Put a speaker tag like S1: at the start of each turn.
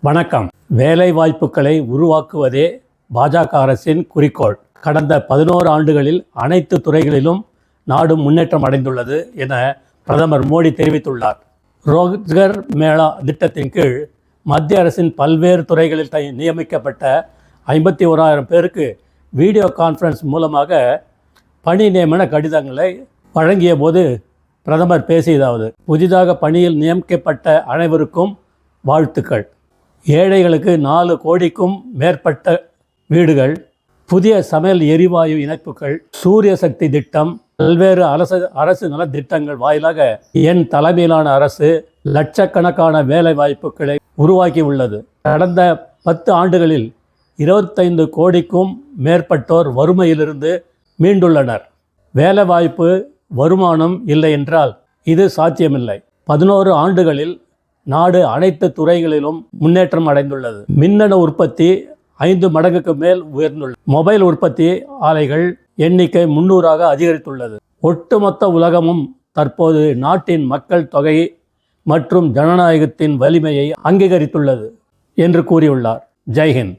S1: வணக்கம். வேலை வாய்ப்புகளை உருவாக்குவதே பாஜக அரசின் குறிக்கோள். கடந்த 11 ஆண்டுகளில் அனைத்து துறைகளிலும் நாடு முன்னேற்றம் அடைந்துள்ளது என பிரதமர் மோடி தெரிவித்துள்ளார். ரோஜ்கர் மேளா திட்டத்தின் கீழ் மத்திய அரசின் பல்வேறு துறைகளில் நியமிக்கப்பட்ட 51,000 பேருக்கு வீடியோ கான்ஃபரன்ஸ் மூலமாக பணி நியமன கடிதங்களை வழங்கிய போது பிரதமர் பேசியதாவது: புதிதாக பணியில் நியமிக்கப்பட்ட அனைவருக்கும் வாழ்த்துக்கள். ஏழைகளுக்கு 4 கோடிக்கும் மேற்பட்ட வீடுகள், புதிய சமையல் எரிவாயு இணைப்புகள், சூரிய சக்தி திட்டம், பல்வேறு அரசு நலத்திட்டங்கள் வாயிலாக என் தலைமையிலான அரசு லட்சக்கணக்கான வேலை வாய்ப்புகளை உருவாக்கி உள்ளது. கடந்த 10 ஆண்டுகளில் 25 கோடிக்கும் மேற்பட்டோர் வறுமையிலிருந்து மீண்டுள்ளனர். வேலை வாய்ப்பு, வருமானம் இல்லை என்றால் இது சாத்தியமில்லை. 11 ஆண்டுகளில் நாடு அனைத்து துறைகளிலும் முன்னேற்றம் அடைந்துள்ளது. மின்னணு உற்பத்தி 5 மடங்குக்கு மேல் உயர்ந்துள்ளது. மொபைல் உற்பத்தி ஆலைகள் எண்ணிக்கை 300ஆக அதிகரித்துள்ளது. ஒட்டுமொத்த உலகமும் தற்போது நாட்டின் மக்கள் தொகை மற்றும் ஜனநாயகத்தின் வலிமையை அங்கீகரித்துள்ளது என்று கூறியுள்ளார். ஜெய்ஹிந்த்.